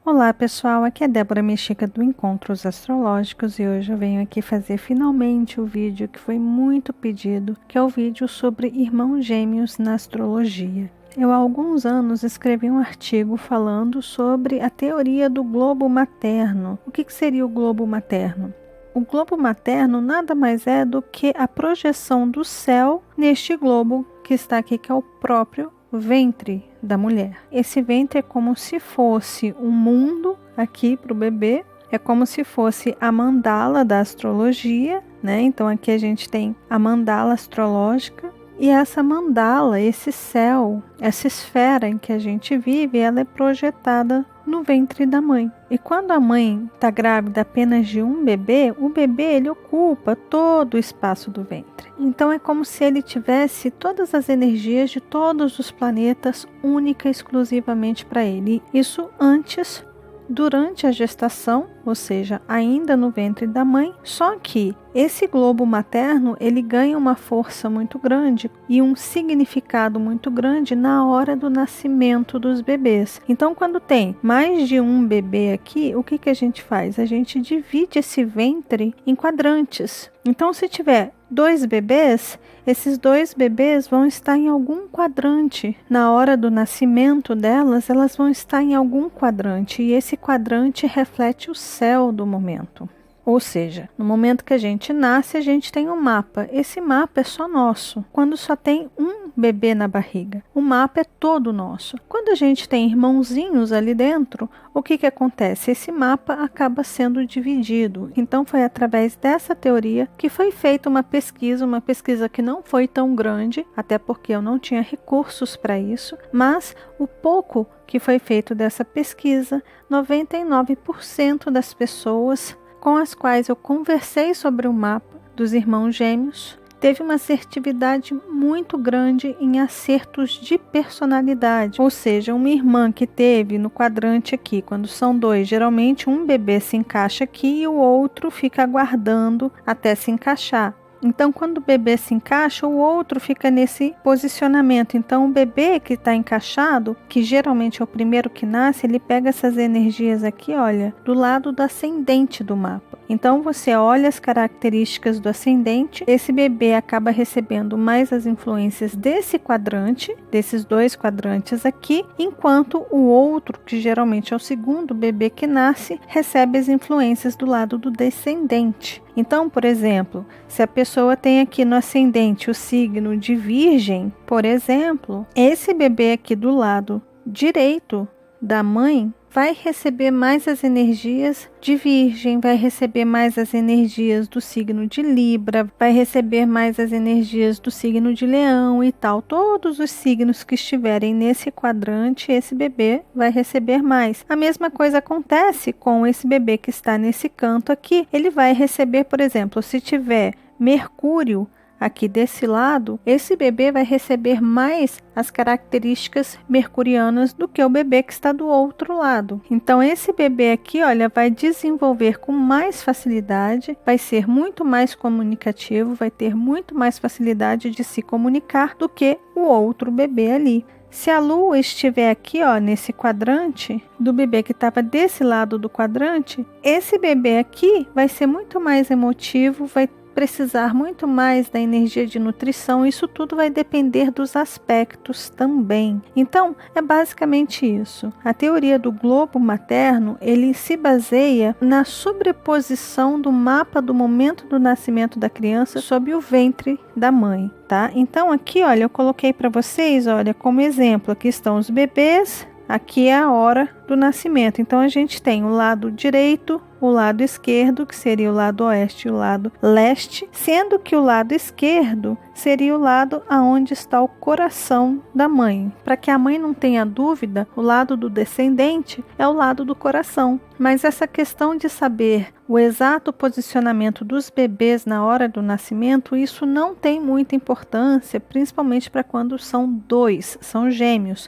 Olá pessoal, aqui é Débora Mexica do Encontros Astrológicos e hoje eu venho aqui fazer finalmente o vídeo que foi muito pedido, que é o vídeo sobre irmãos gêmeos na astrologia. Eu há alguns anos escrevi um artigo falando sobre a teoria do globo materno. O que seria o globo materno? O globo materno nada mais é do que a projeção do céu neste globo que está aqui, que é o próprio ventre da mulher. Esse ventre é como se fosse um mundo aqui para o bebê, é como se fosse a mandala da astrologia, né? Então aqui a gente tem a mandala astrológica e essa mandala, esse céu, essa esfera em que a gente vive, ela é projetada no ventre da mãe. E quando a mãe está grávida apenas de um bebê, o bebê ele ocupa todo o espaço do ventre. Então é como se ele tivesse todas as energias de todos os planetas única e exclusivamente para ele. Isso antes, durante a gestação, ou seja, ainda no ventre da mãe, só que esse globo materno ele ganha uma força muito grande e um significado muito grande na hora do nascimento dos bebês. Então, quando tem mais de um bebê aqui, o que a gente faz? A gente divide esse ventre em quadrantes. Então, se tiver 2 bebês, esses 2 bebês vão estar em algum quadrante. Na hora do nascimento delas, elas vão estar em algum quadrante. E esse quadrante reflete o céu do momento. Ou seja, no momento que a gente nasce, a gente tem um mapa. Esse mapa é só nosso. Quando só tem um bebê na barriga, o mapa é todo nosso. Quando a gente tem irmãozinhos ali dentro, o que acontece? Esse mapa acaba sendo dividido. Então foi através dessa teoria que foi feita uma pesquisa que não foi tão grande, até porque eu não tinha recursos para isso, mas o pouco que foi feito dessa pesquisa, 99% das pessoas com as quais eu conversei sobre o mapa dos irmãos gêmeos, teve uma assertividade muito grande em acertos de personalidade. Ou seja, uma irmã que teve no quadrante aqui, quando são 2, geralmente um bebê se encaixa aqui e o outro fica aguardando até se encaixar. Então, quando o bebê se encaixa, o outro fica nesse posicionamento. Então, o bebê que está encaixado, que geralmente é o primeiro que nasce, ele pega essas energias aqui, olha, do lado do ascendente do mapa. Então, você olha as características do ascendente, esse bebê acaba recebendo mais as influências desse quadrante, desses 2 quadrantes aqui, enquanto o outro, que geralmente é o segundo bebê que nasce, recebe as influências do lado do descendente. Então, por exemplo, se a pessoa tem aqui no ascendente o signo de Virgem, por exemplo, esse bebê aqui do lado direito da mãe vai receber mais as energias de Virgem, vai receber mais as energias do signo de Libra, vai receber mais as energias do signo de Leão e tal. Todos os signos que estiverem nesse quadrante, esse bebê vai receber mais. A mesma coisa acontece com esse bebê que está nesse canto aqui. Ele vai receber, por exemplo, se tiver Mercúrio aqui desse lado, esse bebê vai receber mais as características mercurianas do que o bebê que está do outro lado. Então esse bebê aqui, olha, vai desenvolver com mais facilidade, vai ser muito mais comunicativo, vai ter muito mais facilidade de se comunicar do que o outro bebê ali. Se a lua estiver aqui, ó, nesse quadrante do bebê que estava desse lado do quadrante, esse bebê aqui vai ser muito mais emotivo, vai precisar muito mais da energia de nutrição. Isso tudo vai depender dos aspectos também. Então, é basicamente isso. A teoria do globo materno, ele se baseia na sobreposição do mapa do momento do nascimento da criança sob o ventre da mãe, tá? Então, aqui, olha, eu coloquei para vocês, olha, como exemplo, aqui estão os bebês, aqui é a hora do nascimento. Então, a gente tem o lado direito, o lado esquerdo, que seria o lado oeste e o lado leste, sendo que o lado esquerdo seria o lado aonde está o coração da mãe. Para que a mãe não tenha dúvida, o lado do descendente é o lado do coração. Mas essa questão de saber o exato posicionamento dos bebês na hora do nascimento, isso não tem muita importância, principalmente para quando são 2, são gêmeos.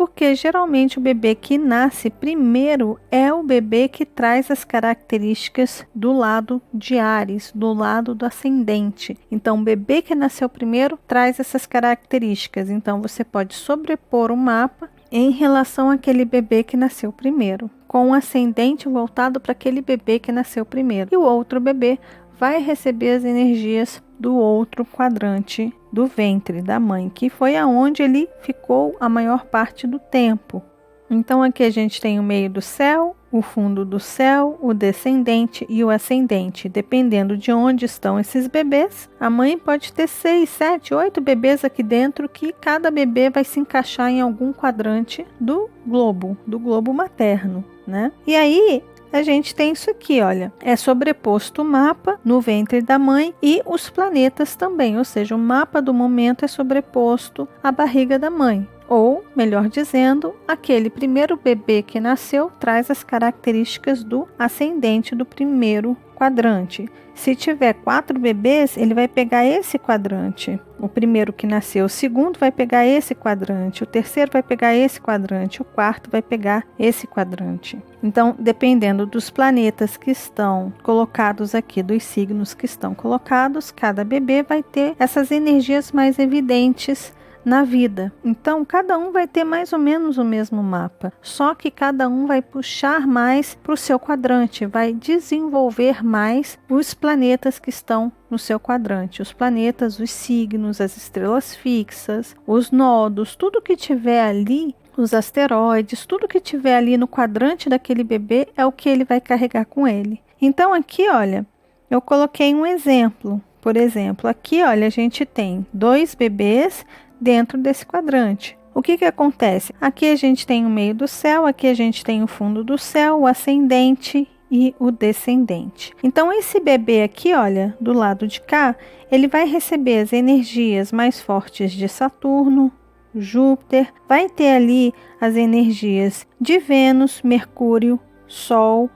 Porque geralmente o bebê que nasce primeiro é o bebê que traz as características do lado de Áries, do lado do ascendente. Então, o bebê que nasceu primeiro traz essas características. Então, você pode sobrepor o mapa em relação àquele bebê que nasceu primeiro. com o ascendente voltado para aquele bebê que nasceu primeiro. E o outro bebê vai receber as energias do outro quadrante do ventre da mãe, que foi aonde ele ficou a maior parte do tempo. Então aqui a gente tem o meio do céu, o fundo do céu, o descendente e o ascendente. Dependendo de onde estão esses bebês, a mãe pode ter 6, 7, 8 bebês aqui dentro, que cada bebê vai se encaixar em algum quadrante do globo materno, né? E aí a gente tem isso aqui, olha, é sobreposto o mapa no ventre da mãe e os planetas também, ou seja, o mapa do momento é sobreposto à barriga da mãe. Ou, melhor dizendo, aquele primeiro bebê que nasceu traz as características do ascendente do primeiro quadrante. Se tiver 4 bebês, ele vai pegar esse quadrante. O primeiro que nasceu, o segundo vai pegar esse quadrante, o terceiro vai pegar esse quadrante, o quarto vai pegar esse quadrante. Então, dependendo dos planetas que estão colocados aqui, dos signos que estão colocados, cada bebê vai ter essas energias mais evidentes na vida. Então, cada um vai ter mais ou menos o mesmo mapa, só que cada um vai puxar mais para o seu quadrante, vai desenvolver mais os planetas que estão no seu quadrante. Os planetas, os signos, as estrelas fixas, os nodos, tudo que tiver ali, os asteroides, tudo que tiver ali no quadrante daquele bebê é o que ele vai carregar com ele. Então aqui, olha, eu coloquei um exemplo. Por exemplo, aqui, olha, a gente tem 2 bebês dentro desse quadrante. O que acontece? Aqui a gente tem o meio do céu, aqui a gente tem o fundo do céu, o ascendente e o descendente. Então esse bebê aqui, olha, do lado de cá, ele vai receber as energias mais fortes de Saturno, Júpiter, vai ter ali as energias de Vênus, Mercúrio, Sol,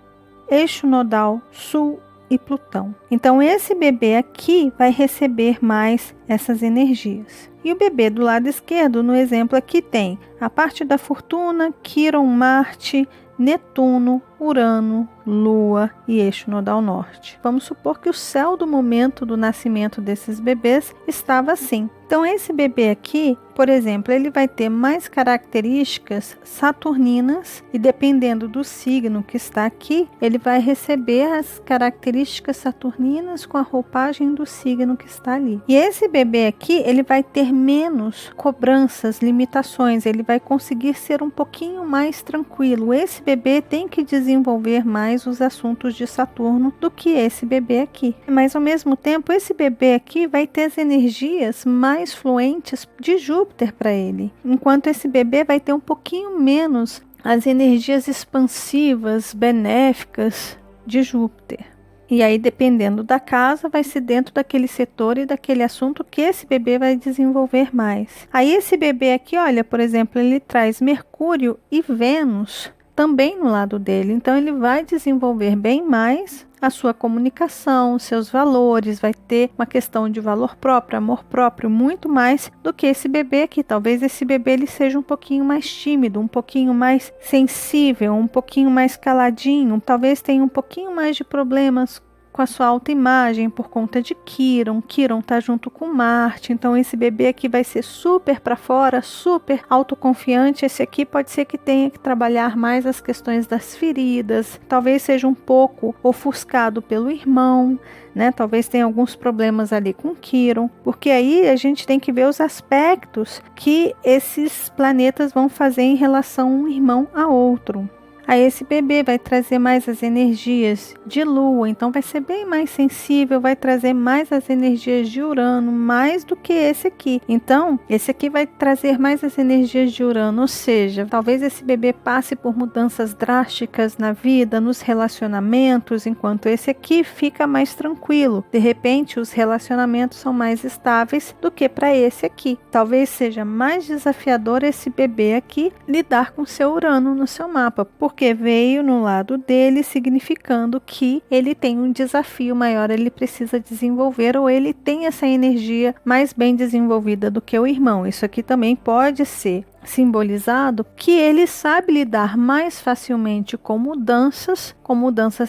eixo nodal Sul e Plutão. Então esse bebê aqui vai receber mais essas energias. E o bebê do lado esquerdo, no exemplo aqui, tem a parte da fortuna, Quirón, Marte, Netuno, Urano, Lua e eixo nodal norte. Vamos supor que o céu do momento do nascimento desses bebês estava assim. Então esse bebê aqui, por exemplo, ele vai ter mais características saturninas e dependendo do signo que está aqui, ele vai receber as características saturninas com a roupagem do signo que está ali. E esse bebê aqui, ele vai ter menos cobranças, limitações, ele vai conseguir ser um pouquinho mais tranquilo. Esse bebê tem que desenvolver mais os assuntos de Saturno do que esse bebê aqui. Mas ao mesmo tempo, esse bebê aqui vai ter as energias mais fluentes de Júpiter para ele, enquanto esse bebê vai ter um pouquinho menos as energias expansivas, benéficas de Júpiter. E aí, dependendo da casa, vai ser dentro daquele setor e daquele assunto que esse bebê vai desenvolver mais. Aí esse bebê aqui, olha, por exemplo, ele traz Mercúrio e Vênus também no lado dele. Então ele vai desenvolver bem mais a sua comunicação, seus valores, vai ter uma questão de valor próprio, amor próprio, muito mais do que esse bebê aqui. Talvez esse bebê ele seja um pouquinho mais tímido, um pouquinho mais sensível, um pouquinho mais caladinho, talvez tenha um pouquinho mais de problemas com a sua autoimagem por conta de Quirón. Quirón tá junto com Marte, então esse bebê aqui vai ser super para fora, super autoconfiante. Esse aqui pode ser que tenha que trabalhar mais as questões das feridas, talvez seja um pouco ofuscado pelo irmão, né? Talvez tenha alguns problemas ali com Quirón, porque aí a gente tem que ver os aspectos que esses planetas vão fazer em relação um irmão a outro. Aí esse bebê vai trazer mais as energias de Lua, então vai ser bem mais sensível, vai trazer mais as energias de Urano, mais do que esse aqui. Então, esse aqui vai trazer mais as energias de Urano, ou seja, talvez esse bebê passe por mudanças drásticas na vida, nos relacionamentos, enquanto esse aqui fica mais tranquilo. De repente, os relacionamentos são mais estáveis do que para esse aqui. Talvez seja mais desafiador esse bebê aqui lidar com seu Urano no seu mapa, porque veio no lado dele significando que ele tem um desafio maior, ele precisa desenvolver, ou ele tem essa energia mais bem desenvolvida do que o irmão. Isso aqui também pode ser simbolizado que ele sabe lidar mais facilmente com mudanças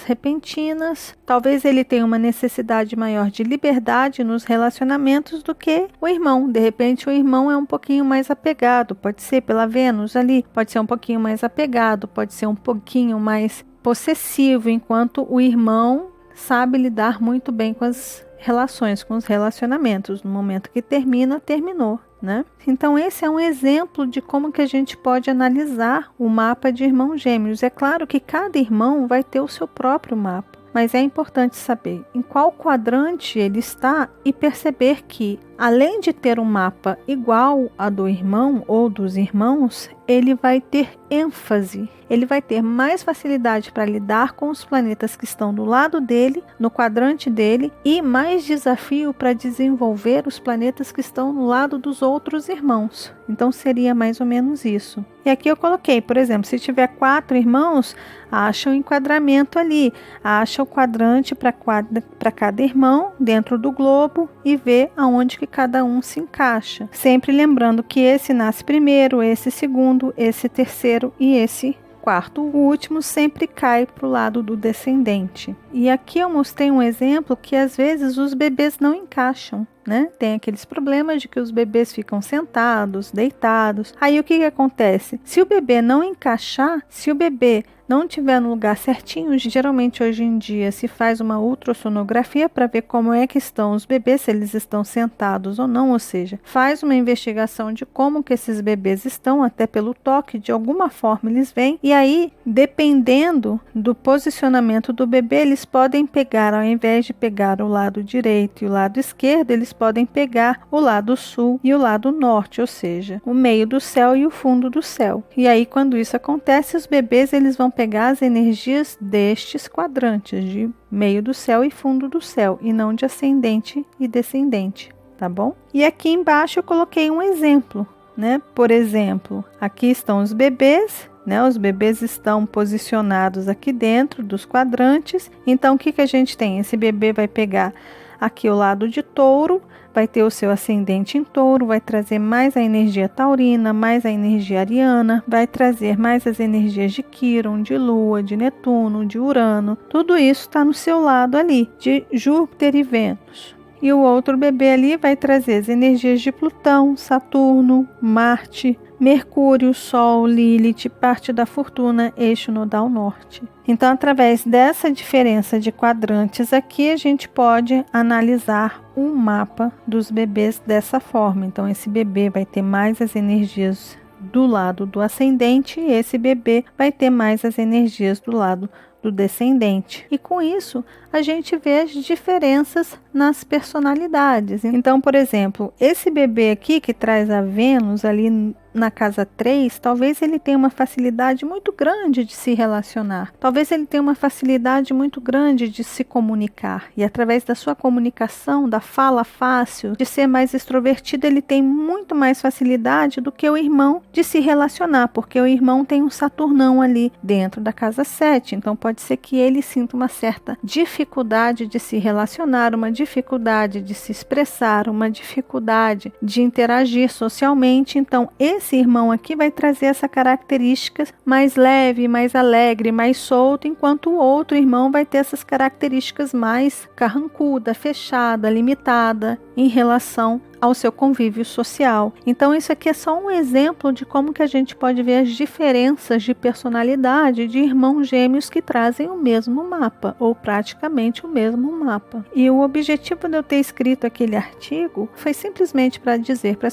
repentinas. Talvez ele tenha uma necessidade maior de liberdade nos relacionamentos do que o irmão. De repente o irmão é um pouquinho mais apegado, pode ser pela Vênus ali, pode ser um pouquinho mais apegado, pode ser um pouquinho mais possessivo, enquanto o irmão sabe lidar muito bem com as relações, com os relacionamentos. No momento que termina, terminou, né? Então esse é um exemplo de como que a gente pode analisar o mapa de irmãos gêmeos. É claro que cada irmão vai ter o seu próprio mapa, mas é importante saber em qual quadrante ele está e perceber que, além de ter um mapa igual a do irmão ou dos irmãos, ele vai ter ênfase, ele vai ter mais facilidade para lidar com os planetas que estão do lado dele, no quadrante dele, e mais desafio para desenvolver os planetas que estão no lado dos outros irmãos. Então seria mais ou menos isso. E aqui eu coloquei, por exemplo, se tiver 4 irmãos, acha o enquadramento ali, acha o quadrante para cada irmão dentro do globo e vê aonde que cada um se encaixa. Sempre lembrando que esse nasce primeiro, esse segundo, esse terceiro e esse quarto. O último sempre cai para o lado do descendente. E aqui eu mostrei um exemplo que às vezes os bebês não encaixam, né? Tem aqueles problemas de que os bebês ficam sentados, deitados. Aí o que acontece? Se o bebê não encaixar, se o bebê não estiver no lugar certinho, geralmente hoje em dia se faz uma ultrassonografia para ver como é que estão os bebês, se eles estão sentados ou não, ou seja, faz uma investigação de como que esses bebês estão, até pelo toque, de alguma forma eles vêm, e aí, dependendo do posicionamento do bebê, eles podem pegar, ao invés de pegar o lado direito e o lado esquerdo, eles podem pegar o lado sul e o lado norte, ou seja, o meio do céu e o fundo do céu. E aí, quando isso acontece, os bebês eles vão pegar as energias destes quadrantes, de meio do céu e fundo do céu, e não de ascendente e descendente, tá bom? E aqui embaixo eu coloquei um exemplo, né? Por exemplo, aqui estão os bebês, né? Os bebês estão posicionados aqui dentro dos quadrantes. Então o que a gente tem? Esse bebê vai pegar aqui o lado de touro, vai ter o seu ascendente em touro, vai trazer mais a energia taurina, mais a energia ariana, vai trazer mais as energias de Quirón, de Lua, de Netuno, de Urano. Tudo isso está no seu lado ali, de Júpiter e Vênus. E o outro bebê ali vai trazer as energias de Plutão, Saturno, Marte, Mercúrio, Sol, Lilith, parte da fortuna, eixo nodal norte. Então, através dessa diferença de quadrantes aqui, a gente pode analisar um mapa dos bebês dessa forma. Então, esse bebê vai ter mais as energias do lado do ascendente e esse bebê vai ter mais as energias do lado do descendente. E com isso, a gente vê as diferenças nas personalidades. Então, por exemplo, esse bebê aqui que traz a Vênus ali na casa 3, talvez ele tenha uma facilidade muito grande de se relacionar. Talvez ele tenha uma facilidade muito grande de se comunicar. E através da sua comunicação, da fala fácil, de ser mais extrovertido, ele tem muito mais facilidade do que o irmão de se relacionar, porque o irmão tem um Saturnão ali dentro da casa 7. Então pode ser que ele sinta uma certa dificuldade de se relacionar, uma dificuldade de se expressar, uma dificuldade de interagir socialmente. Então esse irmão aqui vai trazer essa característica mais leve, mais alegre, mais solto, enquanto o outro irmão vai ter essas características mais carrancuda, fechada, limitada em relação ao seu convívio social. Então isso aqui é só um exemplo de como que a gente pode ver as diferenças de personalidade de irmãos gêmeos que trazem o mesmo mapa, ou praticamente o mesmo mapa. E o objetivo de eu ter escrito aquele artigo foi simplesmente para dizer para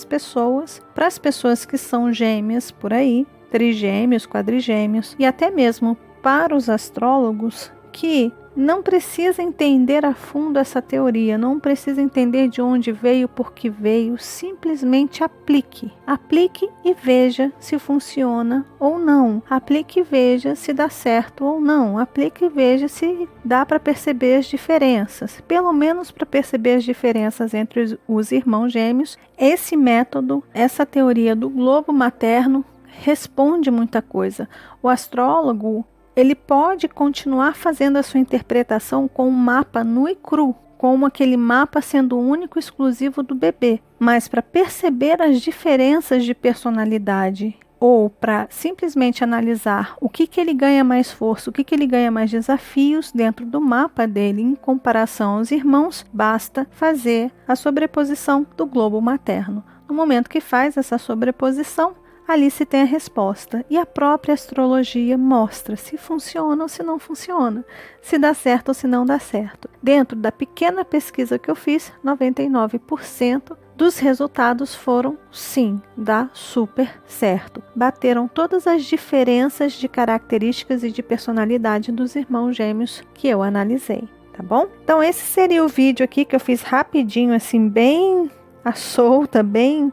as pessoas que são gêmeas por aí, trigêmeos, quadrigêmeos, e até mesmo para os astrólogos, que não precisa entender a fundo essa teoria, não precisa entender de onde veio, por que veio, simplesmente aplique. Aplique e veja se funciona ou não. Aplique e veja se dá certo ou não. Aplique e veja se dá para perceber as diferenças. Pelo menos para perceber as diferenças entre os irmãos gêmeos, esse método, essa teoria do globo materno responde muita coisa. O astrólogo, ele pode continuar fazendo a sua interpretação com um mapa nu e cru, como aquele mapa sendo único e exclusivo do bebê, mas para perceber as diferenças de personalidade ou para simplesmente analisar o que ele ganha mais força, o que ele ganha mais desafios dentro do mapa dele em comparação aos irmãos, basta fazer a sobreposição do globo materno. No momento que faz essa sobreposição, ali se tem a resposta e a própria astrologia mostra se funciona ou se não funciona, se dá certo ou se não dá certo. Dentro da pequena pesquisa que eu fiz, 99% dos resultados foram sim, dá super certo. Bateram todas as diferenças de características e de personalidade dos irmãos gêmeos que eu analisei, tá bom? Então esse seria o vídeo aqui que eu fiz rapidinho, assim, bem à solta, bem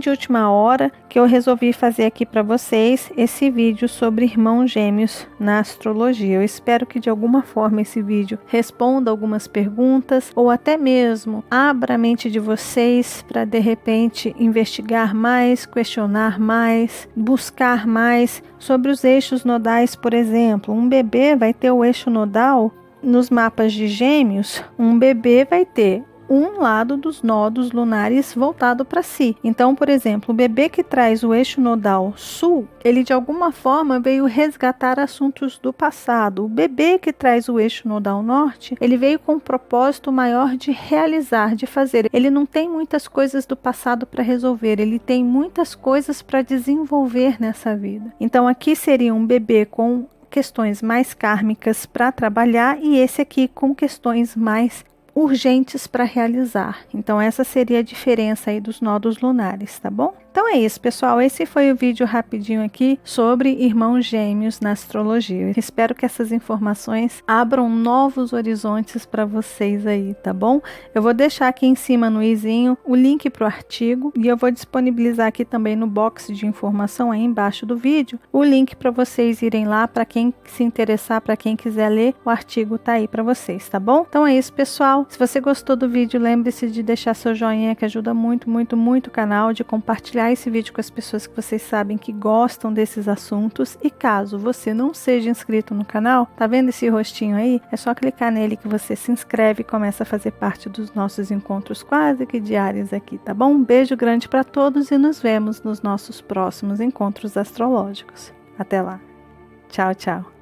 de última hora, que eu resolvi fazer aqui para vocês esse vídeo sobre irmãos gêmeos na astrologia. Eu espero que de alguma forma esse vídeo responda algumas perguntas ou até mesmo abra a mente de vocês para de repente investigar mais, questionar mais, buscar mais sobre os eixos nodais, por exemplo. Um bebê vai ter o eixo nodal nos mapas de gêmeos, um bebê vai ter um lado dos nodos lunares voltado para si. Então, por exemplo, o bebê que traz o eixo nodal sul, ele de alguma forma veio resgatar assuntos do passado. O bebê que traz o eixo nodal norte, ele veio com um propósito maior de realizar, de fazer. Ele não tem muitas coisas do passado para resolver, ele tem muitas coisas para desenvolver nessa vida. Então, aqui seria um bebê com questões mais kármicas para trabalhar e esse aqui com questões mais urgentes para realizar. Então essa seria a diferença aí dos nodos lunares, tá bom? Então é isso, pessoal. Esse foi o vídeo rapidinho aqui sobre irmãos gêmeos na astrologia. Eu espero que essas informações abram novos horizontes para vocês aí, tá bom? Eu vou deixar aqui em cima no izinho o link para o artigo e eu vou disponibilizar aqui também no box de informação aí embaixo do vídeo o link para vocês irem lá, para quem se interessar, para quem quiser ler, o artigo tá aí para vocês, tá bom? Então é isso, pessoal. Se você gostou do vídeo, lembre-se de deixar seu joinha, que ajuda muito, muito, muito o canal, de compartilhar esse vídeo com as pessoas que vocês sabem que gostam desses assuntos. E caso você não seja inscrito no canal, tá vendo esse rostinho aí? É só clicar nele que você se inscreve e começa a fazer parte dos nossos encontros quase que diários aqui, tá bom? Um beijo grande para todos e nos vemos nos nossos próximos encontros astrológicos. Até lá. Tchau, tchau.